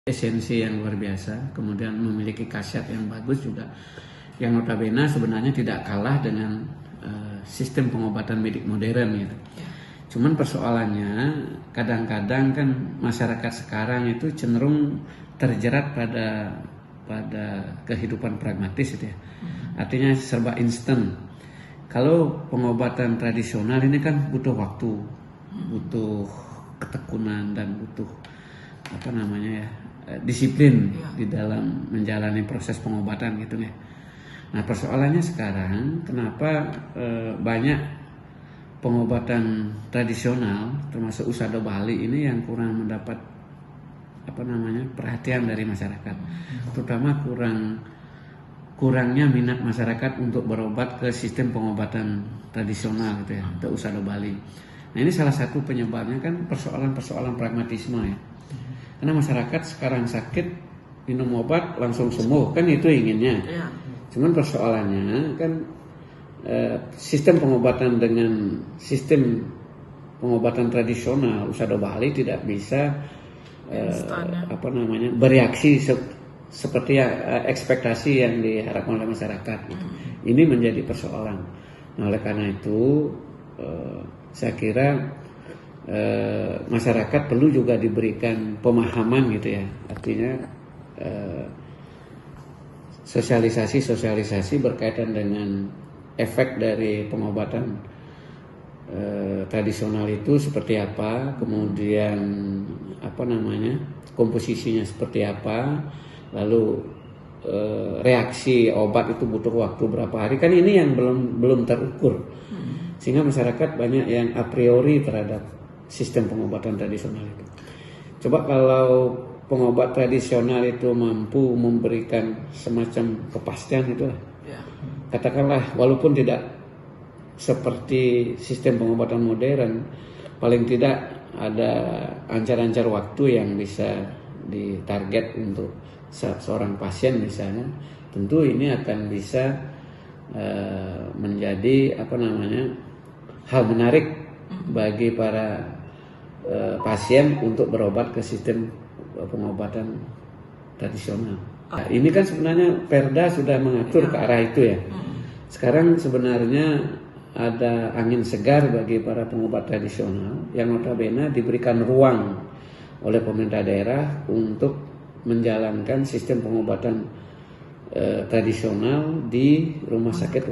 esensi yang luar biasa, kemudian memiliki khasiat yang bagus juga, yang notabene sebenarnya tidak kalah dengan sistem pengobatan medik modern gitu. Cuman persoalannya kadang-kadang kan masyarakat sekarang itu cenderung terjerat pada kehidupan pragmatis gitu ya. Artinya serba instan. Kalau pengobatan tradisional ini kan butuh waktu, butuh ketekunan dan butuh disiplin di dalam menjalani proses pengobatan gitu nih. Nah persoalannya sekarang kenapa banyak pengobatan tradisional termasuk Usado Bali ini yang kurang mendapat perhatian dari masyarakat, terutama kurangnya minat masyarakat untuk berobat ke sistem pengobatan tradisional gitu ya, ke Usado Bali. Nah ini salah satu penyebabnya kan persoalan pragmatisme ya. Karena masyarakat sekarang sakit minum obat langsung sembuh kan itu inginnya. Cuman persoalannya kan sistem pengobatan dengan sistem pengobatan tradisional Usado Bali tidak bisa bereaksi seperti ekspektasi yang diharapkan oleh masyarakat. Gitu. Ini menjadi persoalan. Nah oleh karena itu saya kira masyarakat perlu juga diberikan pemahaman gitu ya, artinya sosialisasi berkaitan dengan efek dari pengobatan tradisional itu seperti apa, kemudian komposisinya seperti apa, lalu reaksi obat itu butuh waktu berapa hari, kan ini yang belum terukur, sehingga masyarakat banyak yang a priori terhadap sistem pengobatan tradisional itu. Coba kalau pengobat tradisional itu mampu memberikan semacam kepastian itulah. Katakanlah walaupun tidak seperti sistem pengobatan modern, paling tidak ada ancar-ancar waktu yang bisa ditarget untuk seorang pasien misalnya. Tentu ini akan bisa menjadi hal menarik bagi para pasien untuk berobat ke sistem pengobatan tradisional. Nah, ini kan sebenarnya Perda sudah mengatur ke arah itu ya. Sekarang sebenarnya ada angin segar bagi para pengobat tradisional yang notabene diberikan ruang oleh pemerintah daerah untuk menjalankan sistem pengobatan tradisional di rumah sakit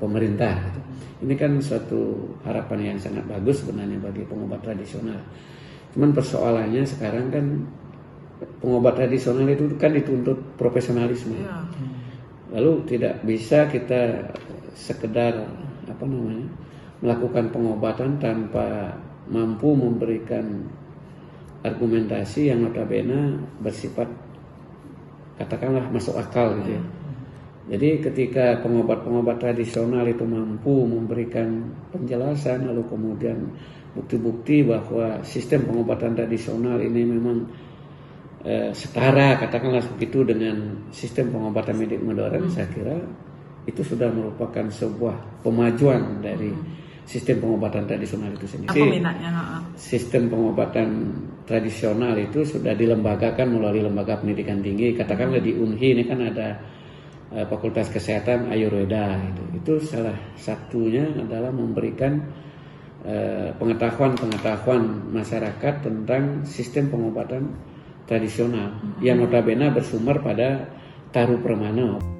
pemerintah. Ini kan suatu harapan yang sangat bagus sebenarnya bagi pengobat tradisional. Cuman persoalannya sekarang kan pengobat tradisional itu kan dituntut profesionalisme. Lalu tidak bisa kita sekedar melakukan pengobatan tanpa mampu memberikan argumentasi yang notabene bersifat katakanlah masuk akal gitu ya. Jadi ketika pengobat-pengobat tradisional itu mampu memberikan penjelasan lalu kemudian bukti-bukti bahwa sistem pengobatan tradisional ini memang setara katakanlah begitu dengan sistem pengobatan medik modern, saya kira itu sudah merupakan sebuah pemajuan dari sistem pengobatan tradisional itu sendiri. Apa minatnya? Sistem pengobatan tradisional itu sudah dilembagakan melalui lembaga pendidikan tinggi. Katakanlah di UNHI ini kan ada Fakultas Kesehatan Ayurveda. Itu salah satunya adalah memberikan pengetahuan masyarakat tentang sistem pengobatan tradisional yang notabene bersumber pada Taru Permana.